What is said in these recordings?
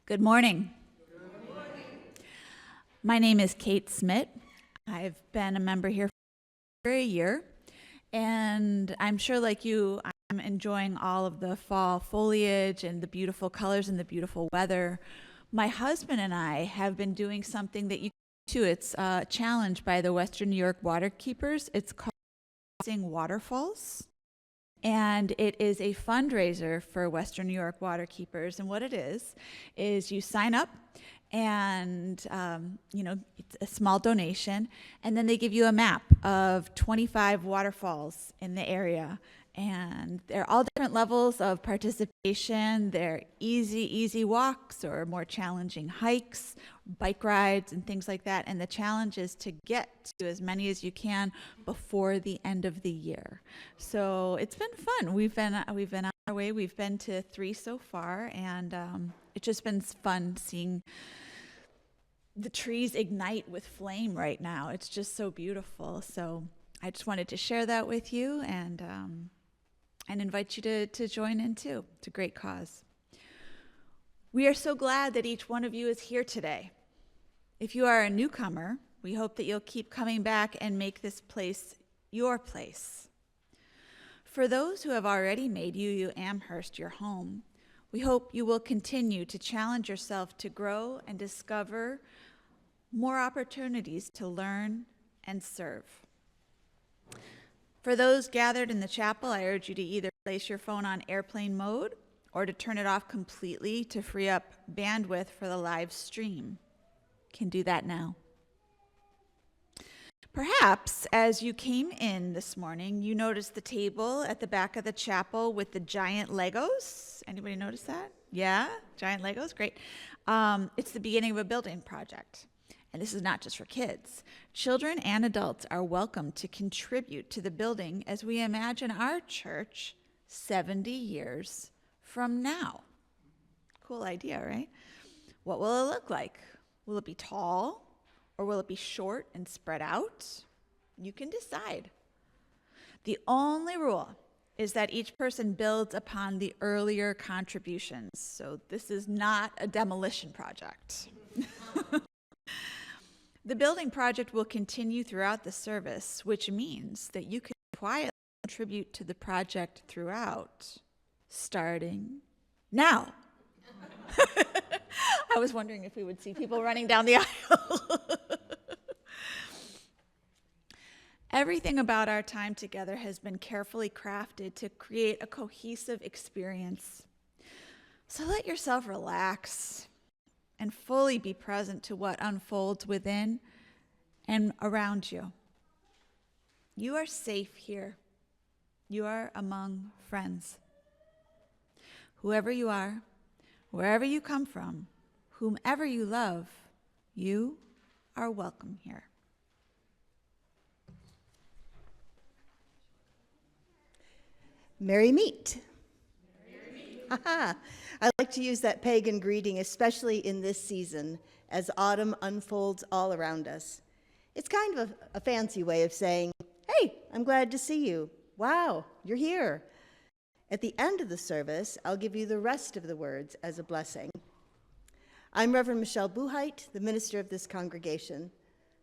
Good morning. My name is Kate Smith. I've been a member here for a year, and I'm sure like you, I'm enjoying all of the fall foliage and the beautiful colors and the beautiful weather. My husband and I have been doing something that you can do too. It's a challenge by the Western New York Waterkeepers. It's called Crossing Waterfalls. And it is a fundraiser for Western New York Waterkeepers. And what it is you sign up and, it's a small donation. And then they give you a map of 25 waterfalls in the area. And they're all different levels of participation. They're easy walks or more challenging hikes, bike rides, and things like that. And the challenge is to get to as many as you can before the end of the year. So it's been fun. We've been on our way. We've been to 3 so far, and it's just been fun seeing the trees ignite with flame right now. It's just so beautiful. So I just wanted to share that with you and invite you to join in too. It's a great cause. We are so glad that each one of you is here today. If you are a newcomer, we hope that you'll keep coming back and make this place your place. For those who have already made UU Amherst your home, we hope you will continue to challenge yourself to grow and discover more opportunities to learn and serve. For those gathered in the chapel, I urge you to either place your phone on airplane mode or to turn it off completely to free up bandwidth for the live stream. You can do that now. Perhaps as you came in this morning, you noticed the table at the back of the chapel with the giant Legos. Anybody notice that? Yeah, giant Legos, great. It's the beginning of a building project. And this is not just for kids. Children and adults are welcome to contribute to the building as we imagine our church 70 years from now. Cool idea, right? What will it look like? Will it be tall or will it be short and spread out? You can decide. The only rule is that each person builds upon the earlier contributions. So this is not a demolition project. The building project will continue throughout the service, which means that you can quietly contribute to the project throughout, starting now. I was wondering if we would see people running down the aisle. Everything about our time together has been carefully crafted to create a cohesive experience. So let yourself relax and fully be present to what unfolds within and around you. You are safe here. You are among friends. Whoever you are, wherever you come from, whomever you love, you are welcome here. Merry meet. I like to use that pagan greeting, especially in this season, as autumn unfolds all around us. It's kind of a fancy way of saying, hey, I'm glad to see you. Wow, you're here. At the end of the service, I'll give you the rest of the words as a blessing. I'm Reverend Michelle Buhite, the minister of this congregation.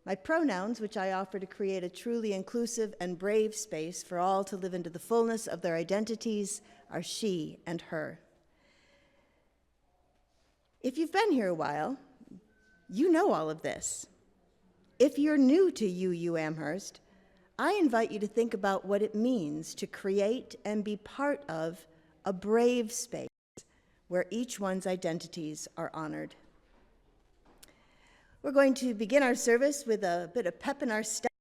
My pronouns, which I offer to create a truly inclusive and brave space for all to live into the fullness of their identities, are she and her. If you've been here a while, you know all of this. If you're new to UU Amherst, I invite you to think about what it means to create and be part of a brave space where each one's identities are honored. We're going to begin our service with a bit of pep in our step,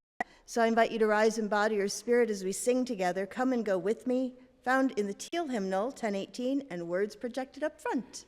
so I invite you to rise in body or spirit as we sing together, Come and Go With Me, found in the Teal Hymnal 1018 and words projected up front.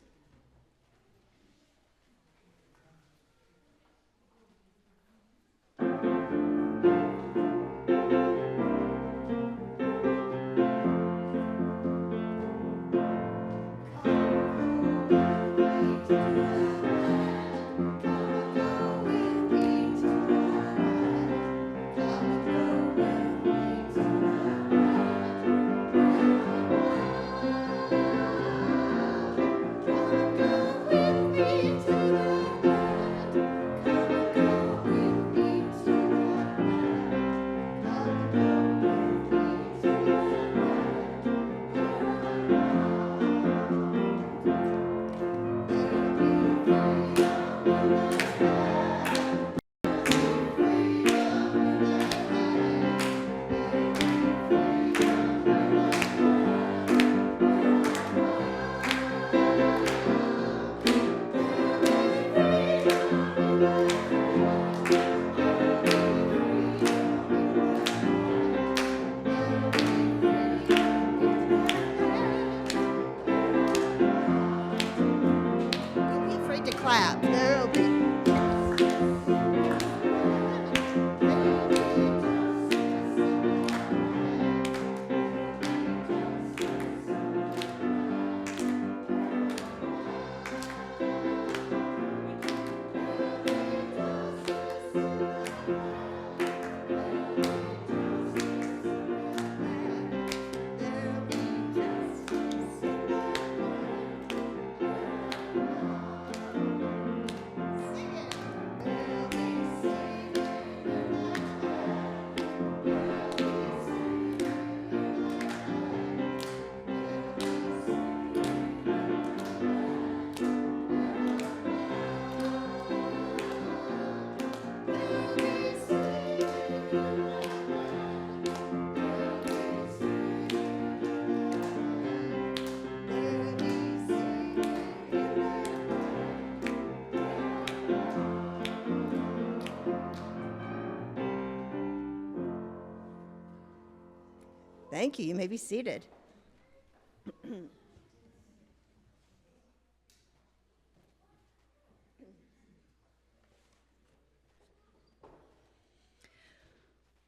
clap. There'll be. Thank you. You may be seated.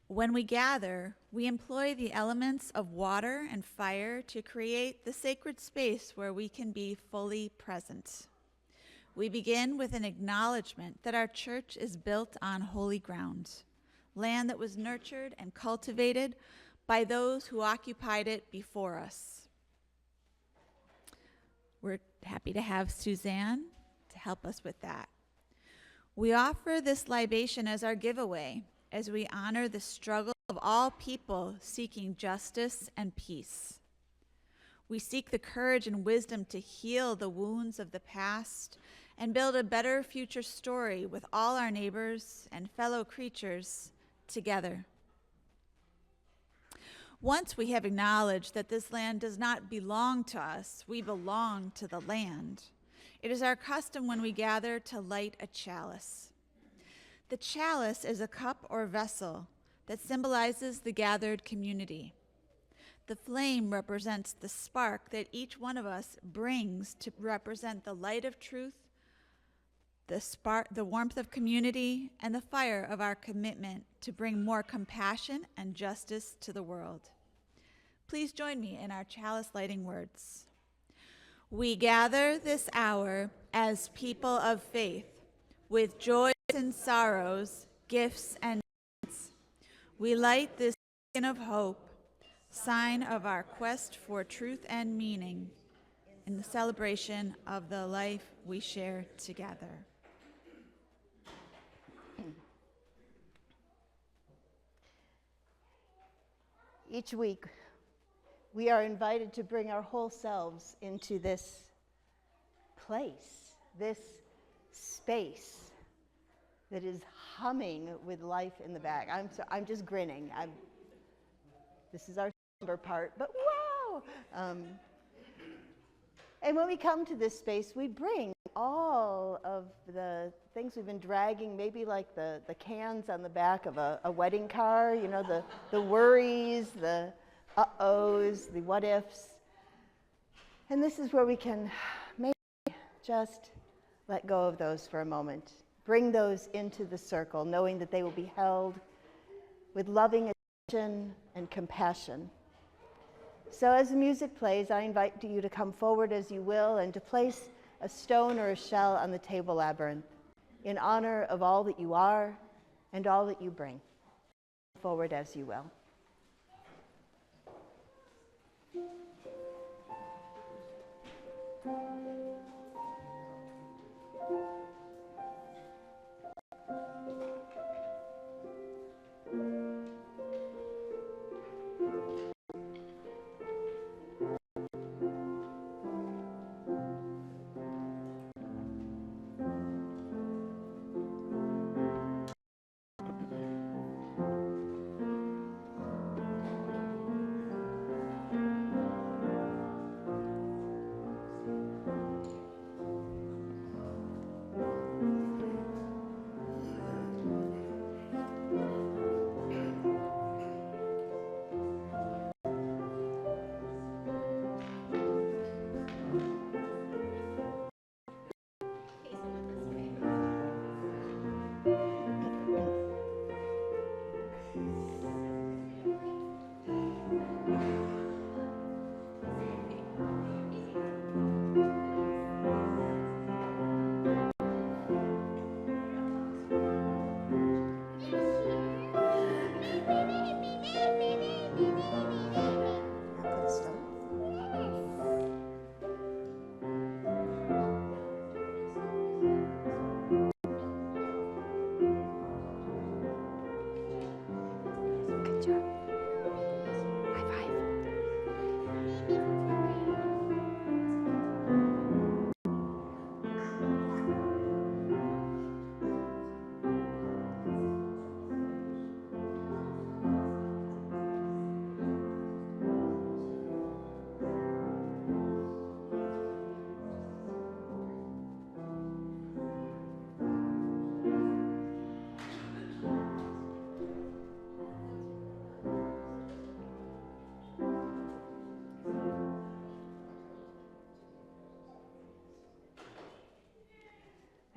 When we gather, we employ the elements of water and fire to create the sacred space where we can be fully present. We begin with an acknowledgement that our church is built on holy ground, land that was nurtured and cultivated by those who occupied it before us. We're happy to have Suzanne to help us with that. We offer this libation as our giveaway as we honor the struggle of all people seeking justice and peace. We seek the courage and wisdom to heal the wounds of the past and build a better future story with all our neighbors and fellow creatures together. Once we have acknowledged that this land does not belong to us, we belong to the land, it is our custom when we gather to light a chalice. The chalice is a cup or vessel that symbolizes the gathered community. The flame represents the spark that each one of us brings to represent the light of truth, the warmth of community, and the fire of our commitment to bring more compassion and justice to the world. Please join me in our chalice lighting words. We gather this hour as people of faith, with joys and sorrows, gifts and needs. We light this beacon of hope, sign of our quest for truth and meaning, in the celebration of the life we share together. Each week, we are invited to bring our whole selves into this place, this space that is humming with life in the back. I'm just grinning. This is our somber part, but wow! And when we come to this space, we bring all of the things we've been dragging, maybe like the cans on the back of a wedding car, you know, the worries, the uh-ohs, the what-ifs. And this is where we can maybe just let go of those for a moment. Bring those into the circle, knowing that they will be held with loving attention and compassion. So as the music plays, I invite you to come forward as you will and to place a stone or a shell on the table labyrinth in honor of all that you are and all that you bring. Forward as you will.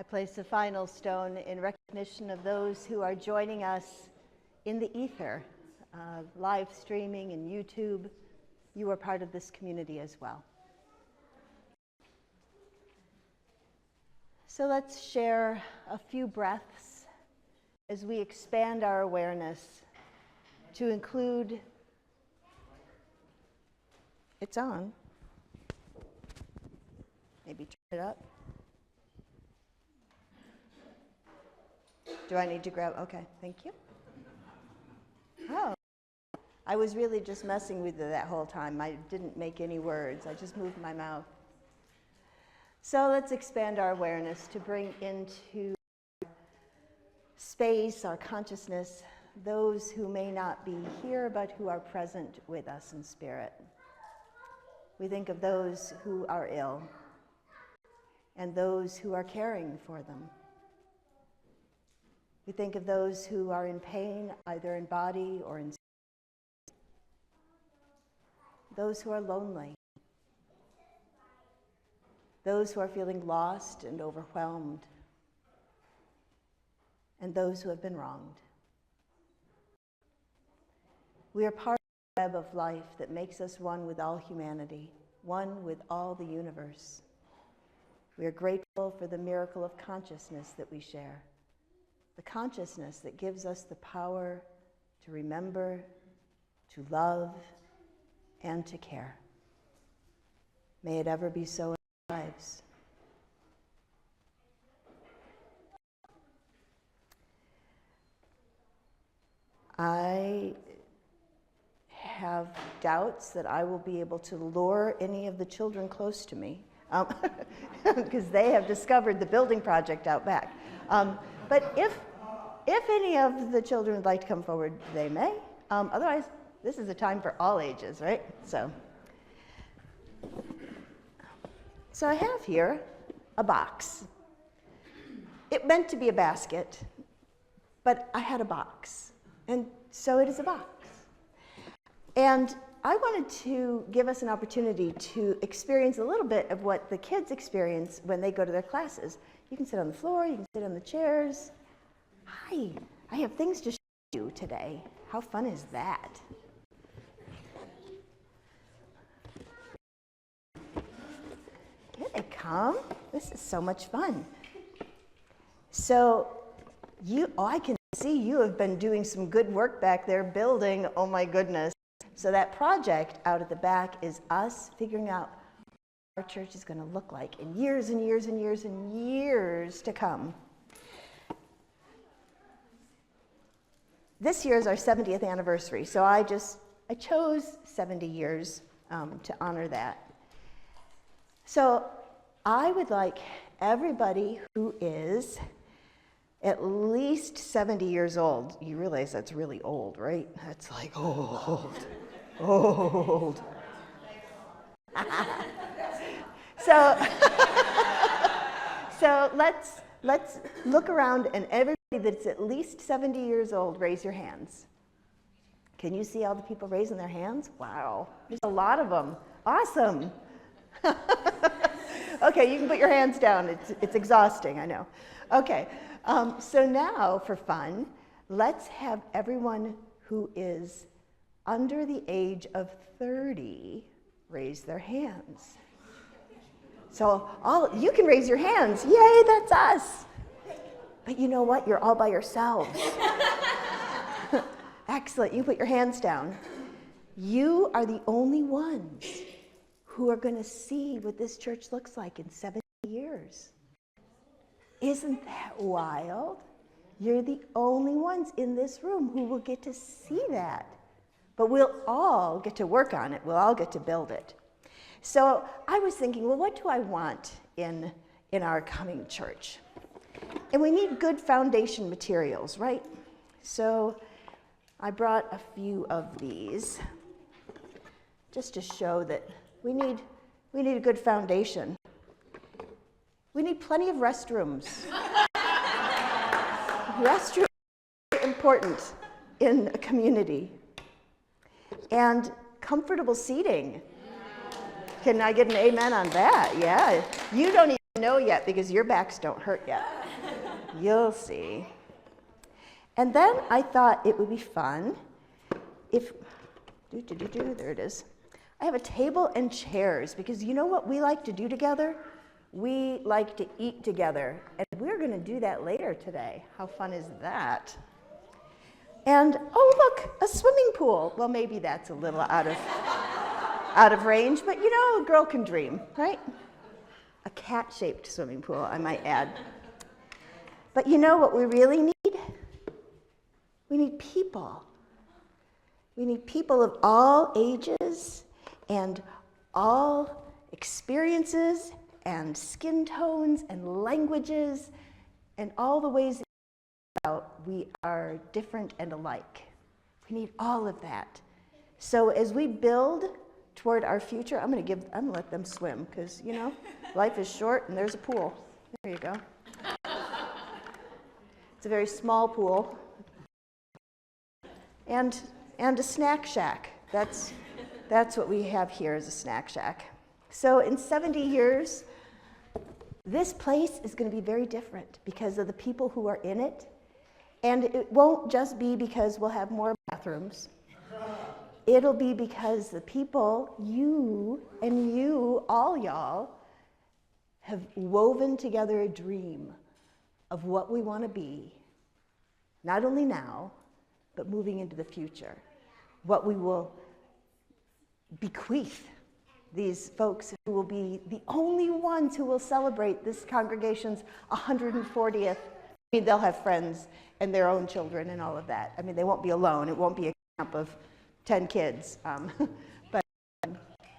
I place the final stone in recognition of those who are joining us in the ether, live streaming and YouTube. You are part of this community as well. So let's share a few breaths as we expand our awareness to include, it's on, maybe turn it up. Do I need to grab, okay, thank you. Oh, I was really just messing with you that whole time. I didn't make any words, I just moved my mouth. So let's expand our awareness to bring into space, our consciousness, those who may not be here but who are present with us in spirit. We think of those who are ill and those who are caring for them. We think of those who are in pain, either in body or in spirit. Those who are lonely. Those who are feeling lost and overwhelmed. And those who have been wronged. We are part of the web of life that makes us one with all humanity, one with all the universe. We are grateful for the miracle of consciousness that we share, the consciousness that gives us the power to remember, to love, and to care. May it ever be so in our lives. I have doubts that I will be able to lure any of the children close to me because they have discovered the building project out back. But if any of the children would like to come forward, they may. Otherwise, this is a time for all ages, right? So I have here a box. It meant to be a basket, but I had a box. And so it is a box. And I wanted to give us an opportunity to experience a little bit of what the kids experience when they go to their classes. You can sit on the floor, you can sit on the chairs. Hi, I have things to show you today. How fun is that? Here they come. This is so much fun. So I can see you have been doing some good work back there building, oh my goodness. So that project out at the back is us figuring out what our church is going to look like in years and years and years and years to come. This year is our 70th anniversary, so I chose 70 years to honor that. So I would like everybody who is at least 70 years old. You realize that's really old, right? That's like old. So let's look around, and everybody that's at least 70 years old, raise your hands. Can you see all the people raising their hands? Wow, there's a lot of them. Awesome. Okay, you can put your hands down. It's exhausting, I know. Okay. So now, for fun, let's have everyone who is under the age of 30 raise their hands. So you can raise your hands. Yay, that's us. But you know what? You're all by yourselves. Excellent. You put your hands down. You are the only ones who are going to see what this church looks like in 70 years. Isn't that wild? You're the only ones in this room who will get to see that. But we'll all get to work on it. We'll all get to build it. So I was thinking, well, what do I want in our coming church? And we need good foundation materials, right? So I brought a few of these just to show that we need a good foundation. We need plenty of restrooms. Restrooms are important in a community. And comfortable seating. Can I get an amen on that? Yeah. You don't even know yet because your backs don't hurt yet. You'll see. And then I thought it would be fun if, there it is. I have a table and chairs because you know what we like to do together? We like to eat together. And we're going to do that later today. How fun is that? And oh, look, a swimming pool. Well, maybe that's a little out of range, but you know, a girl can dream, right? A cat-shaped swimming pool, I might add. But you know what we really need? We need people. We need people of all ages and all experiences and skin tones and languages and all the ways we are different and alike. We need all of that. So as we build toward our future, I'm gonna let them swim because you know, life is short and there's a pool. There you go. It's a very small pool. And a snack shack. That's what we have here is a snack shack. So in 70 years, this place is going to be very different because of the people who are in it. And it won't just be because we'll have more bathrooms. It'll be because the people, you and you, all y'all, have woven together a dream of what we want to be, not only now, but moving into the future. What we will bequeath these folks who will be the only ones who will celebrate this congregation's 140th. I mean, they'll have friends and their own children and all of that. I mean, they won't be alone. It won't be a camp of 10 kids. But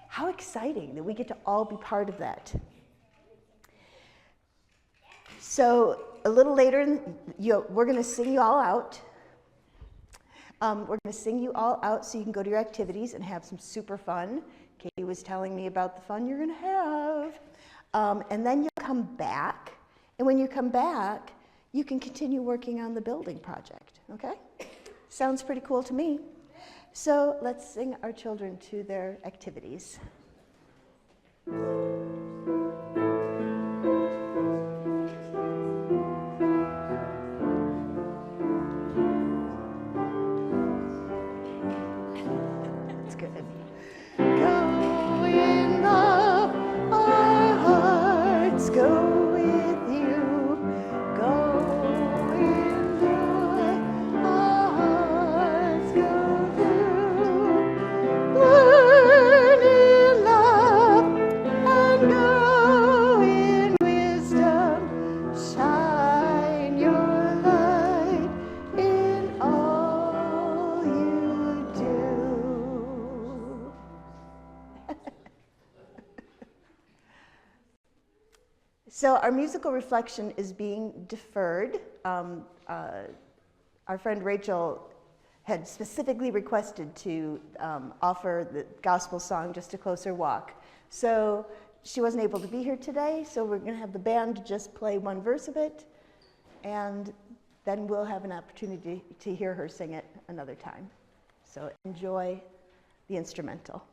how exciting that we get to all be part of that. So a little later, we're going to sing you all out. We're going to sing you all out so you can go to your activities and have some super fun. Katie was telling me about the fun you're going to have. And then you'll come back. And when you come back, you can continue working on the building project, okay? Sounds pretty cool to me. So let's sing our children to their activities. So our musical reflection is being deferred. Our friend Rachel had specifically requested to offer the gospel song just to close her walk. So she wasn't able to be here today, so we're going to have the band just play one verse of it, and then we'll have an opportunity to hear her sing it another time. So enjoy the instrumental.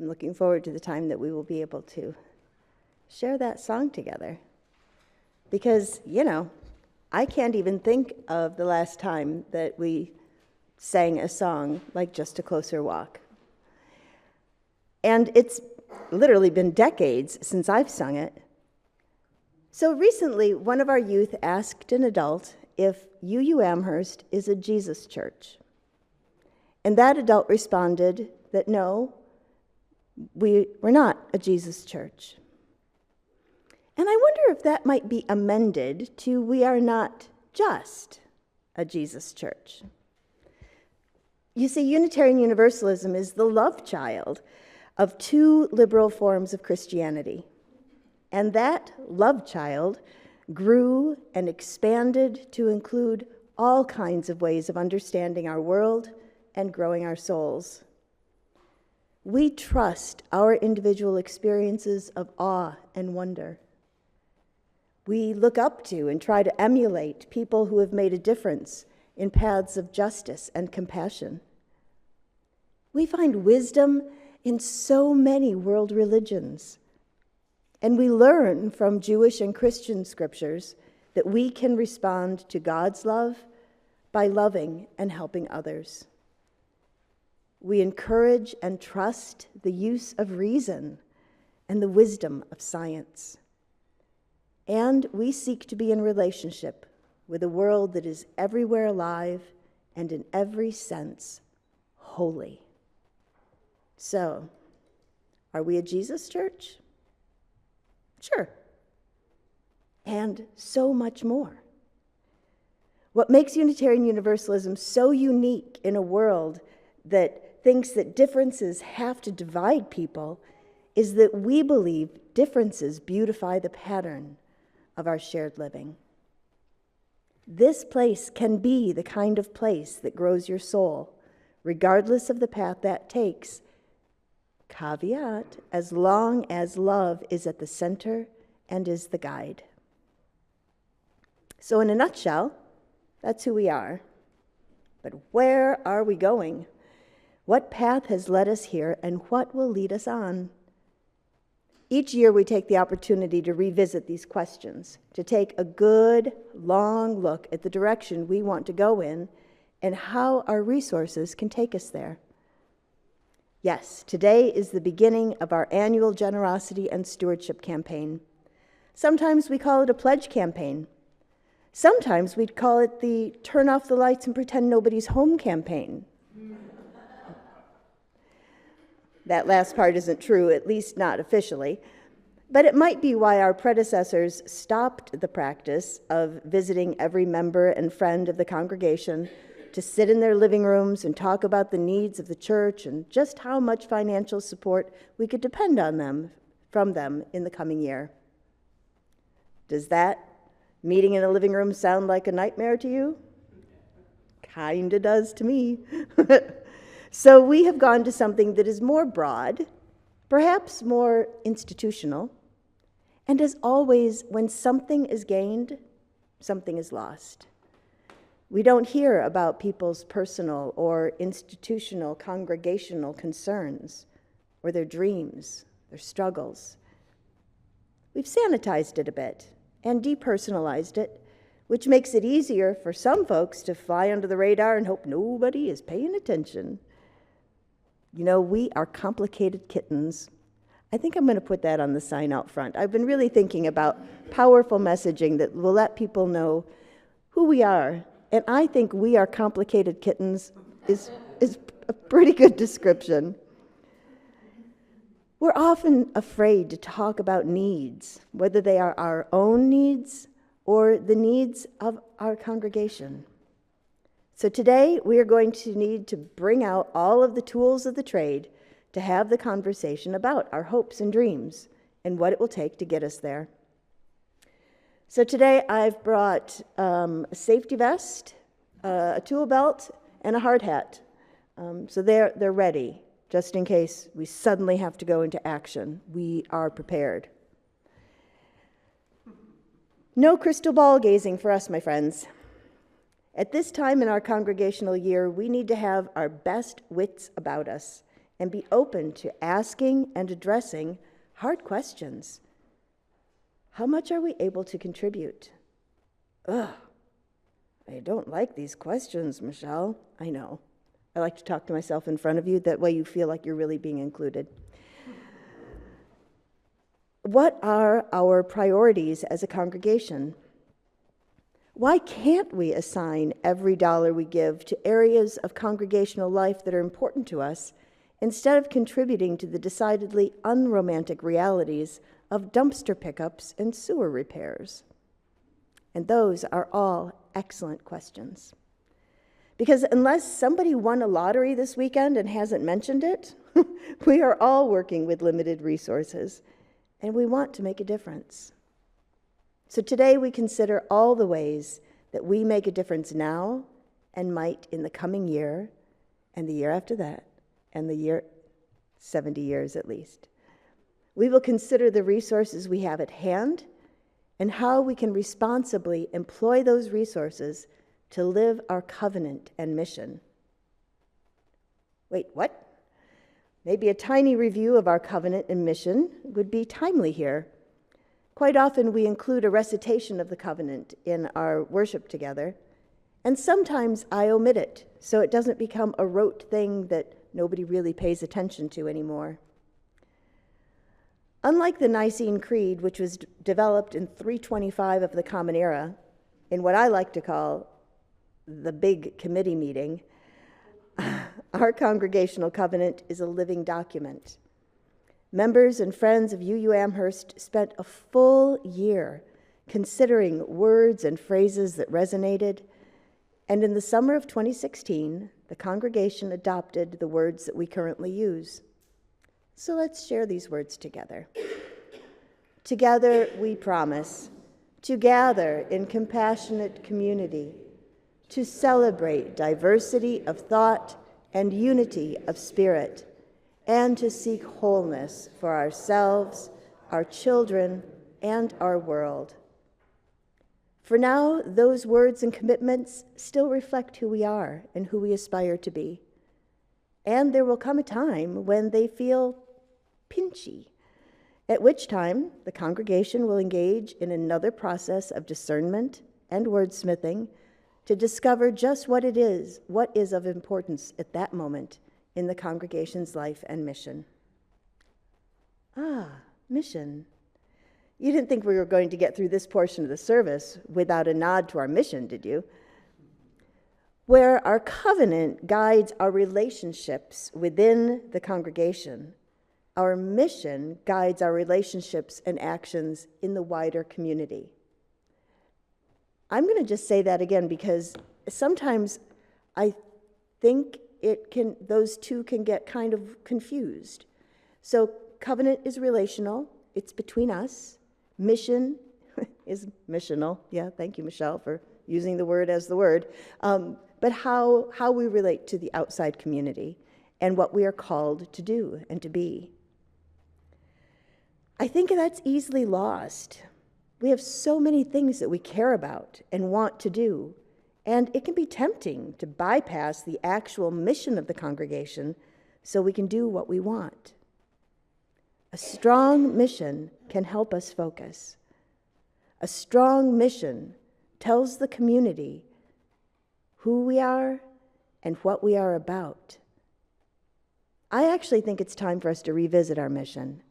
I'm looking forward to the time that we will be able to share that song together. Because, I can't even think of the last time that we sang a song like Just a Closer Walk. And it's literally been decades since I've sung it. So recently, one of our youth asked an adult if UU Amherst is a Jesus church. And that adult responded that no, we're not a Jesus church. And I wonder if that might be amended to we are not just a Jesus church. You see, Unitarian Universalism is the love child of two liberal forms of Christianity. And that love child grew and expanded to include all kinds of ways of understanding our world and growing our souls. We trust our individual experiences of awe and wonder. We look up to and try to emulate people who have made a difference in paths of justice and compassion. We find wisdom in so many world religions, and we learn from Jewish and Christian scriptures that we can respond to God's love by loving and helping others. We encourage and trust the use of reason and the wisdom of science. And we seek to be in relationship with a world that is everywhere alive and in every sense holy. So, are we a Jesus church? Sure. And so much more. What makes Unitarian Universalism so unique in a world that thinks that differences have to divide people is that we believe differences beautify the pattern of our shared living. This place can be the kind of place that grows your soul, regardless of the path that takes. Caveat, as long as love is at the center and is the guide. So in a nutshell, that's who we are. But where are we going? What path has led us here, and what will lead us on? Each year we take the opportunity to revisit these questions, to take a good, long look at the direction we want to go in and how our resources can take us there. Yes, today is the beginning of our annual generosity and stewardship campaign. Sometimes we call it a pledge campaign. Sometimes we'd call it the turn off the lights and pretend nobody's home campaign. That last part isn't true, at least not officially, but it might be why our predecessors stopped the practice of visiting every member and friend of the congregation to sit in their living rooms and talk about the needs of the church and just how much financial support we could depend on from them in the coming year. Does that meeting in a living room sound like a nightmare to you? Kinda does to me. So we have gone to something that is more broad, perhaps more institutional, and as always, when something is gained, something is lost. We don't hear about people's personal or institutional congregational concerns or their dreams, their struggles. We've sanitized it a bit and depersonalized it, which makes it easier for some folks to fly under the radar and hope nobody is paying attention. We are complicated kittens. I think I'm going to put that on the sign out front. I've been really thinking about powerful messaging that will let people know who we are. And I think we are complicated kittens is a pretty good description. We're often afraid to talk about needs, whether they are our own needs or the needs of our congregation. So today, we are going to need to bring out all of the tools of the trade to have the conversation about our hopes and dreams and what it will take to get us there. So today, I've brought a safety vest, a tool belt, and a hard hat. So they're ready, just in case we suddenly have to go into action. We are prepared. No crystal ball gazing for us, my friends. At this time in our congregational year, we need to have our best wits about us and be open to asking and addressing hard questions. How much are we able to contribute? Ugh, I don't like these questions, Michelle. I know. I like to talk to myself in front of you. That way you feel like you're really being included. What are our priorities as a congregation? Why can't we assign every dollar we give to areas of congregational life that are important to us instead of contributing to the decidedly unromantic realities of dumpster pickups and sewer repairs? And those are all excellent questions. Because unless somebody won a lottery this weekend and hasn't mentioned it, we are all working with limited resources, and we want to make a difference. So today we consider all the ways that we make a difference now and might in the coming year, and the year after that, and the year 70 years at least. We will consider the resources we have at hand and how we can responsibly employ those resources to live our covenant and mission. Wait, what? Maybe a tiny review of our covenant and mission would be timely here. Quite often we include a recitation of the covenant in our worship together, and sometimes I omit it so it doesn't become a rote thing that nobody really pays attention to anymore. Unlike the Nicene Creed, which was developed in 325 of the Common Era, in what I like to call the big committee meeting, our congregational covenant is a living document. Members and friends of UU Amherst spent a full year considering words and phrases that resonated, and in the summer of 2016, the congregation adopted the words that we currently use. So let's share these words together. Together we promise to gather in compassionate community, to celebrate diversity of thought and unity of spirit, and to seek wholeness for ourselves, our children, and our world. For now, those words and commitments still reflect who we are and who we aspire to be. And there will come a time when they feel pinchy, at which time the congregation will engage in another process of discernment and wordsmithing to discover just what is of importance at that moment in the congregation's life and mission. Mission. You didn't think we were going to get through this portion of the service without a nod to our mission, did you? Where our covenant guides our relationships within the congregation, our mission guides our relationships and actions in the wider community. I'm going to just say that again because sometimes I think those two can get kind of confused. So covenant is relational, it's between us. Mission is missional. Yeah, thank you, Michelle, for using the word as the word. But how we relate to the outside community and what we are called to do and to be. I think that's easily lost. We have so many things that we care about and want to do, and it can be tempting to bypass the actual mission of the congregation so we can do what we want. A strong mission can help us focus. A strong mission tells the community who we are and what we are about. I actually think it's time for us to revisit our mission.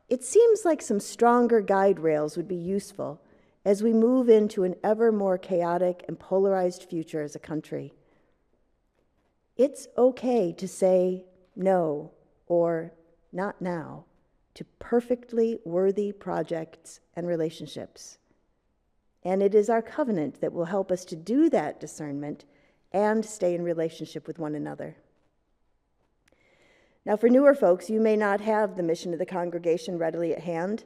It seems like some stronger guide rails would be useful as we move into an ever more chaotic and polarized future as a country. It's okay to say no or not now to perfectly worthy projects and relationships. And it is our covenant that will help us to do that discernment and stay in relationship with one another. Now, for newer folks, you may not have the mission of the congregation readily at hand.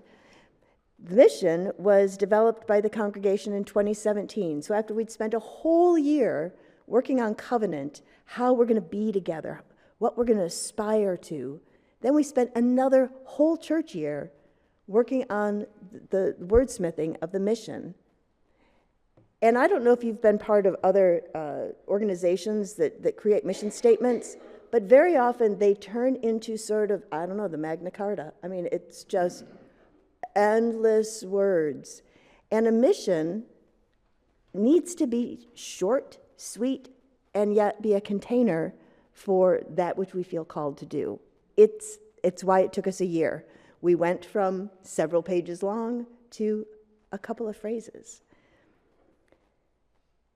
The mission was developed by the congregation in 2017. So after we'd spent a whole year working on covenant, how we're going to be together, what we're going to aspire to, then we spent another whole church year working on the wordsmithing of the mission. And I don't know if you've been part of other organizations that create mission statements, but very often they turn into sort of, I don't know, the Magna Carta. I mean, it's just endless words. And a mission needs to be short, sweet, and yet be a container for that which we feel called to do. It's why it took us a year. We went from several pages long to a couple of phrases.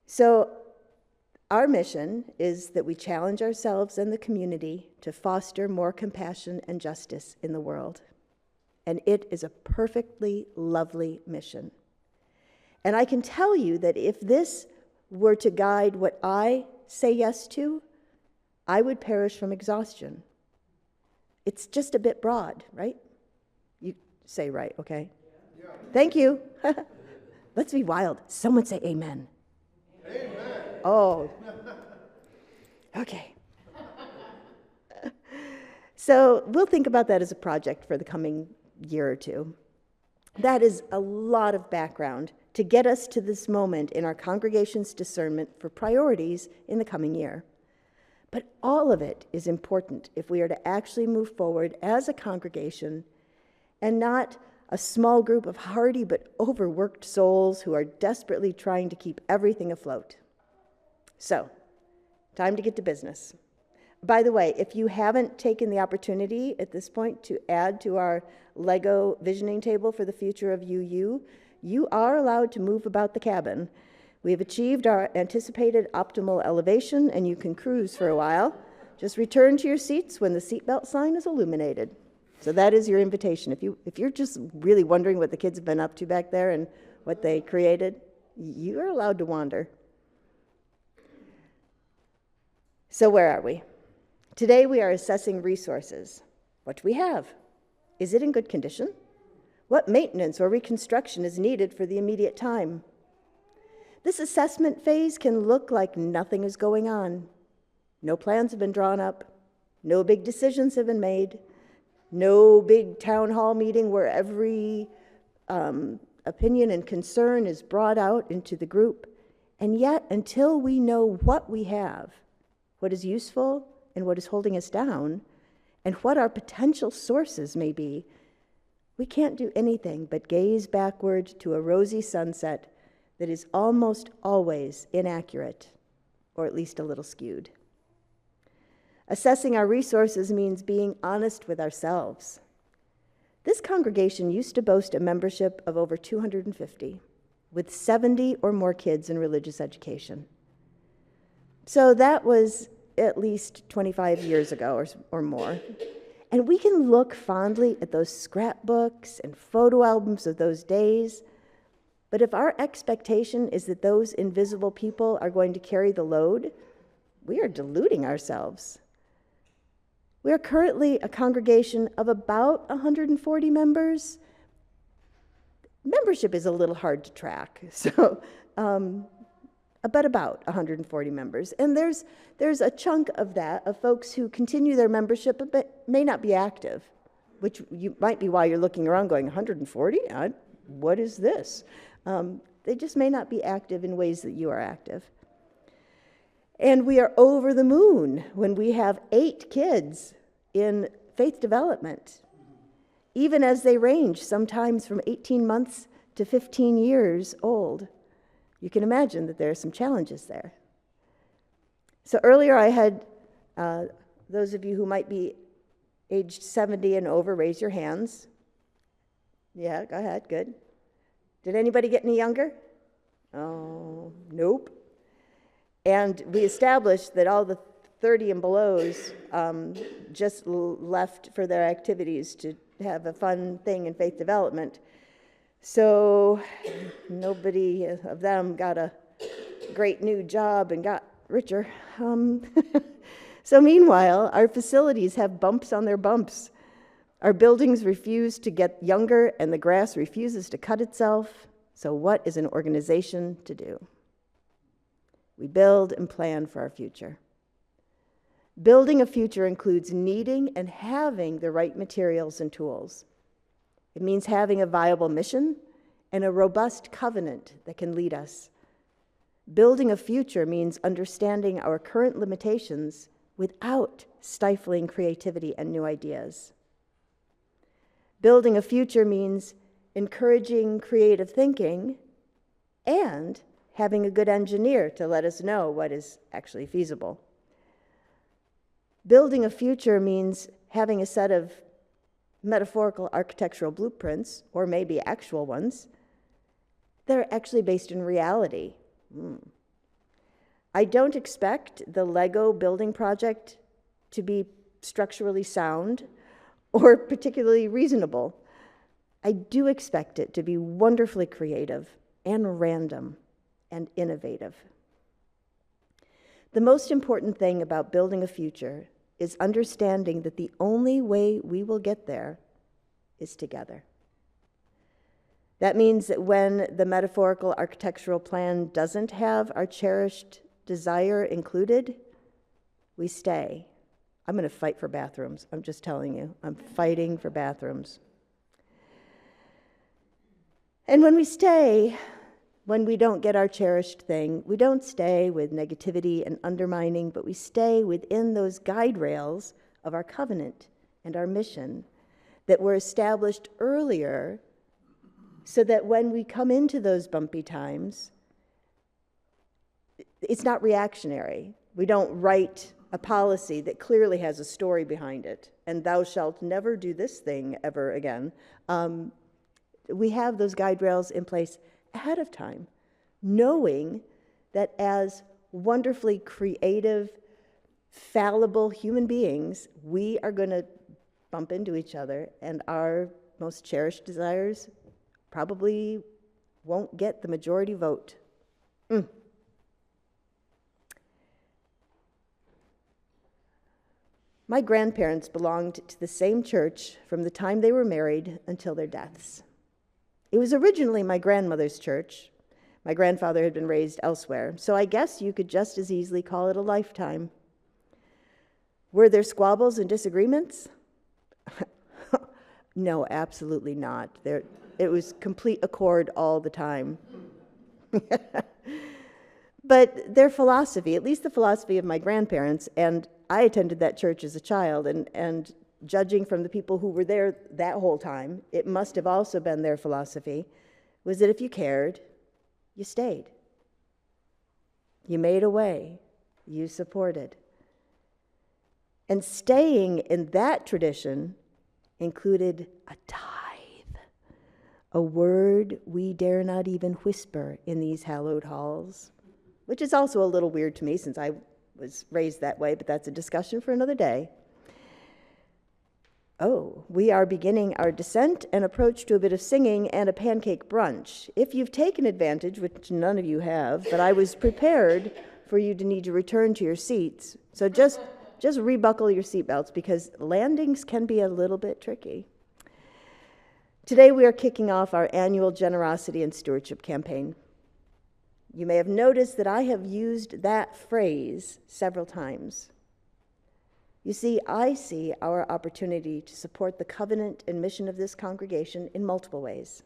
So our mission is that we challenge ourselves and the community to foster more compassion and justice in the world. And it is a perfectly lovely mission. And I can tell you that if this were to guide what I say yes to, I would perish from exhaustion. It's just a bit broad, right? You say right, okay? Yeah. Thank you. Let's be wild. Someone say amen. Amen. Oh. Okay. So we'll think about that as a project for the coming year or two. That is a lot of background to get us to this moment in our congregation's discernment for priorities in the coming year. But all of it is important if we are to actually move forward as a congregation and not a small group of hardy but overworked souls who are desperately trying to keep everything afloat. So, time to get to business. By the way, if you haven't taken the opportunity at this point to add to our Lego visioning table for the future of UU, you are allowed to move about the cabin. We have achieved our anticipated optimal elevation, and you can cruise for a while. Just return to your seats when the seatbelt sign is illuminated. So that is your invitation. If you're just really wondering what the kids have been up to back there and what they created, you are allowed to wander. So where are we? Today we are assessing resources. What do we have? Is it in good condition? What maintenance or reconstruction is needed for the immediate time? This assessment phase can look like nothing is going on. No plans have been drawn up. No big decisions have been made. No big town hall meeting where every opinion and concern is brought out into the group. And yet, until we know what we have, what is useful and what is holding us down, and what our potential sources may be, we can't do anything but gaze backward to a rosy sunset that is almost always inaccurate, or at least a little skewed. Assessing our resources means being honest with ourselves. This congregation used to boast a membership of over 250, with 70 or more kids in religious education. So that was at least 25 years ago or more. And we can look fondly at those scrapbooks and photo albums of those days, but if our expectation is that those invisible people are going to carry the load, we are deluding ourselves. We are currently a congregation of about 140 members. Membership is a little hard to track, so but about 140 members. And there's a chunk of that, of folks who continue their membership but may not be active, which might be why you're looking around going, 140? What is this? They just may not be active in ways that you are active. And we are over the moon when we have 8 kids in faith development, even as they range sometimes from 18 months to 15 years old. You can imagine that there are some challenges there. So earlier I had those of you who might be aged 70 and over, raise your hands. Yeah, go ahead, good. Did anybody get any younger? Oh, nope. And we established that all the 30 and belows just left for their activities to have a fun thing in faith development. So nobody of them got a great new job and got richer. So meanwhile, our facilities have bumps on their bumps. Our buildings refuse to get younger and the grass refuses to cut itself. So what is an organization to do? We build and plan for our future. Building a future includes needing and having the right materials and tools. It means having a viable mission and a robust covenant that can lead us. Building a future means understanding our current limitations without stifling creativity and new ideas. Building a future means encouraging creative thinking and having a good engineer to let us know what is actually feasible. Building a future means having a set of metaphorical architectural blueprints, or maybe actual ones, that are actually based in reality. I don't expect the Lego building project to be structurally sound or particularly reasonable. I do expect it to be wonderfully creative and random and innovative. The most important thing about building a future is understanding that the only way we will get there is together. That means that when the metaphorical architectural plan doesn't have our cherished desire included, we stay. I'm going to fight for bathrooms. I'm just telling you. I'm fighting for bathrooms. And when we stay, when we don't get our cherished thing, we don't stay with negativity and undermining, but we stay within those guide rails of our covenant and our mission that were established earlier, so that when we come into those bumpy times, it's not reactionary. We don't write a policy that clearly has a story behind it, and thou shalt never do this thing ever again. We have those guide rails in place ahead of time, knowing that as wonderfully creative, fallible human beings, we are going to bump into each other, and our most cherished desires probably won't get the majority vote. My grandparents belonged to the same church from the time they were married until their deaths. It was originally my grandmother's church. My grandfather had been raised elsewhere, so I guess you could just as easily call it a lifetime. Were there squabbles and disagreements? No, absolutely not. It was complete accord all the time. But their philosophy, at least the philosophy of my grandparents, and I attended that church as a child, and judging from the people who were there that whole time, it must have also been their philosophy, was that if you cared, you stayed. You made a way. You supported. And staying in that tradition included a tithe, a word we dare not even whisper in these hallowed halls, which is also a little weird to me since I was raised that way, but that's a discussion for another day. Oh, we are beginning our descent and approach to a bit of singing and a pancake brunch. If you've taken advantage, which none of you have, but I was prepared for you to need to return to your seats. So just rebuckle your seatbelts because landings can be a little bit tricky. Today we are kicking off our annual generosity and stewardship campaign. You may have noticed that I have used that phrase several times. You see, I see our opportunity to support the covenant and mission of this congregation in multiple ways.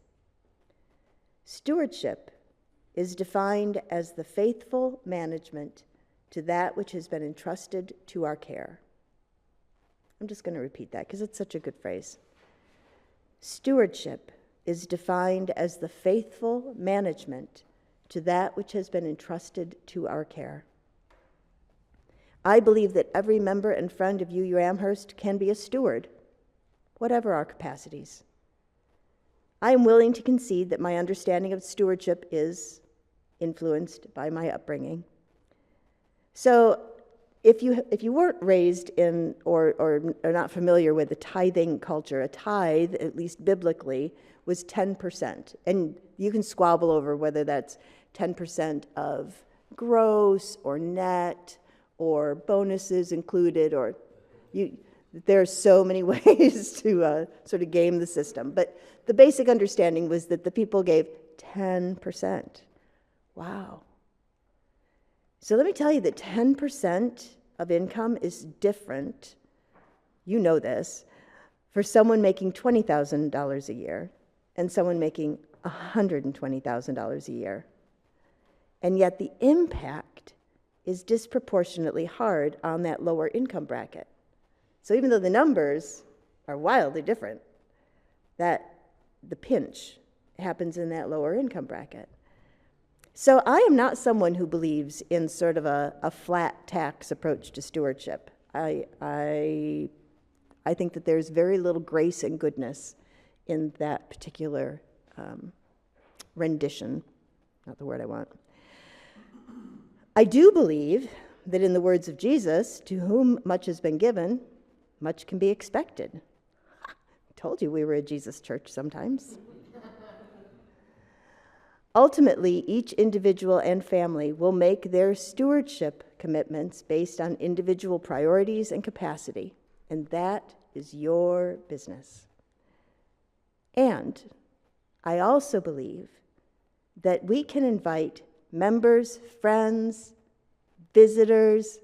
Stewardship is defined as the faithful management to that which has been entrusted to our care. I'm just going to repeat that because it's such a good phrase. Stewardship is defined as the faithful management to that which has been entrusted to our care. I believe that every member and friend of UU Amherst can be a steward, whatever our capacities. I am willing to concede that my understanding of stewardship is influenced by my upbringing. So if you weren't raised in or are not familiar with the tithing culture, a tithe, at least biblically, was 10%. And you can squabble over whether that's 10% of gross or net or bonuses included, or there are so many ways to sort of game the system. But the basic understanding was that the people gave 10%. Wow. So let me tell you that 10% of income is different, you know this, for someone making $20,000 a year and someone making $120,000 a year. And yet the impact is disproportionately hard on that lower income bracket. So even though the numbers are wildly different, that the pinch happens in that lower income bracket. So I am not someone who believes in sort of a flat tax approach to stewardship. I think that there's very little grace and goodness in that particular rendition, not the word I want. I do believe that in the words of Jesus, to whom much has been given, much can be expected. I told you we were a Jesus church sometimes. Ultimately, each individual and family will make their stewardship commitments based on individual priorities and capacity, and that is your business. And I also believe that we can invite members, friends, visitors,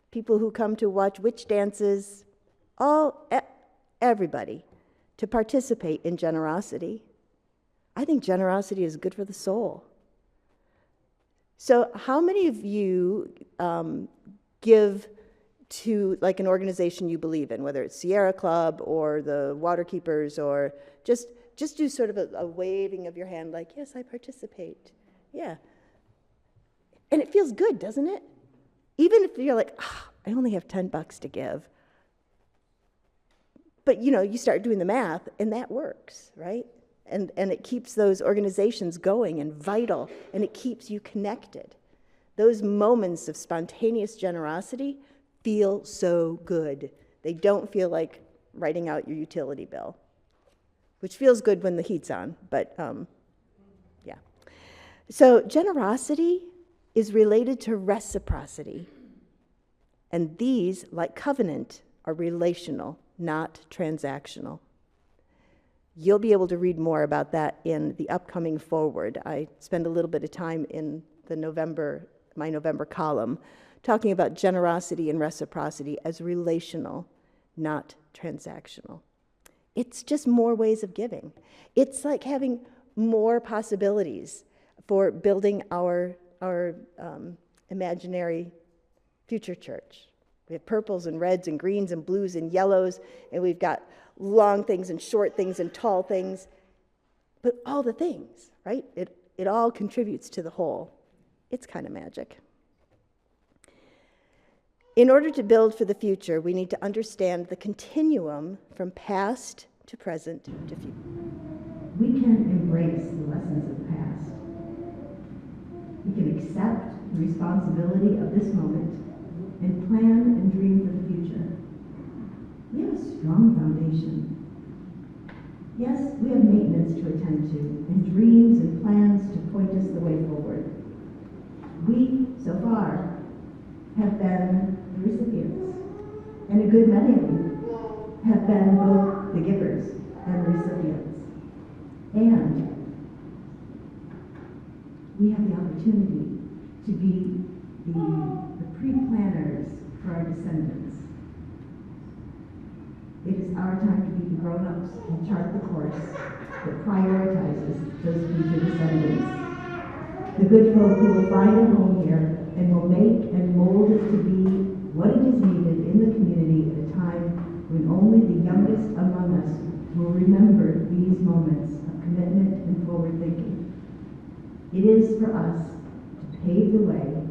people who come to watch witch dances, everybody, to participate in generosity. I think generosity is good for the soul. So how many of you give to like an organization you believe in, whether it's Sierra Club or the Waterkeepers, or just do sort of a waving of your hand like, yes, I participate. Yeah. And it feels good, doesn't it? Even if you're like, I only have $10 to give. But you start doing the math and that works, right? And it keeps those organizations going and vital, and it keeps you connected. Those moments of spontaneous generosity feel so good. They don't feel like writing out your utility bill, which feels good when the heat's on, but yeah. So generosity is related to reciprocity, and these, like covenant, are relational, not transactional. You'll be able to read more about that in the upcoming forward. I spend a little bit of time in my November column, talking about generosity and reciprocity as relational, not transactional. It's just more ways of giving. It's like having more possibilities for building our imaginary future church. We have purples and reds and greens and blues and yellows, and we've got long things and short things and tall things, but all the things, right? It all contributes to the whole. It's kind of magic. In order to build for the future, we need to understand the continuum from past to present to future. We can embrace the lessons of the past. We can accept the responsibility of this moment and plan and dream for the future. We have a strong foundation. Yes, we have maintenance to attend to, and dreams and plans to point us the way forward. We, so far, have been the recipients, and a good many of you have been both the givers and the recipients. And we have the opportunity to be the pre-planners for our descendants. It is our time to be the grown-ups and chart the course that prioritizes those future descendants. The good folk who will find a home here and will make and mold it to be what it is needed in the community at a time when only the youngest among us will remember these moments of commitment and forward thinking. It is for us to pave the way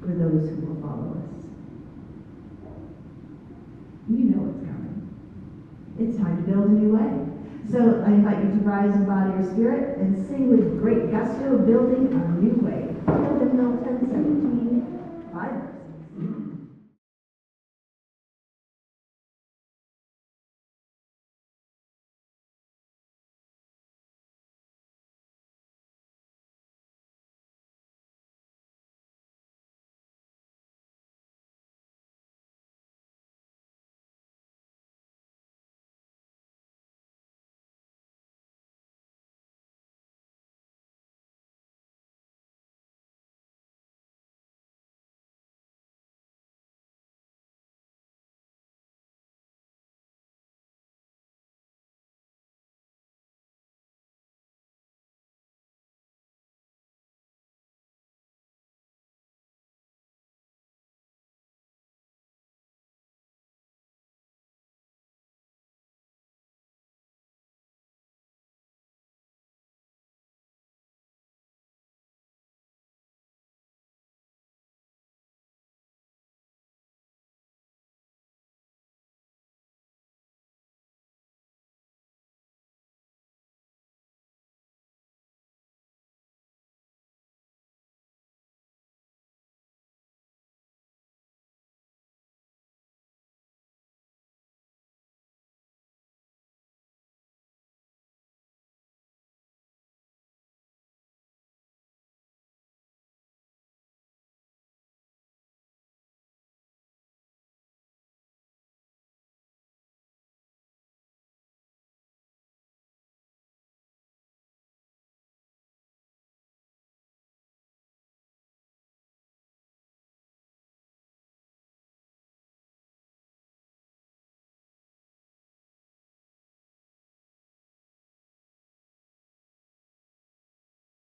for those who will follow us. You know it's coming. It's time to build a new way. So I invite you to rise and body your spirit and sing with great gusto, building a new way. Hymnal 1017, 5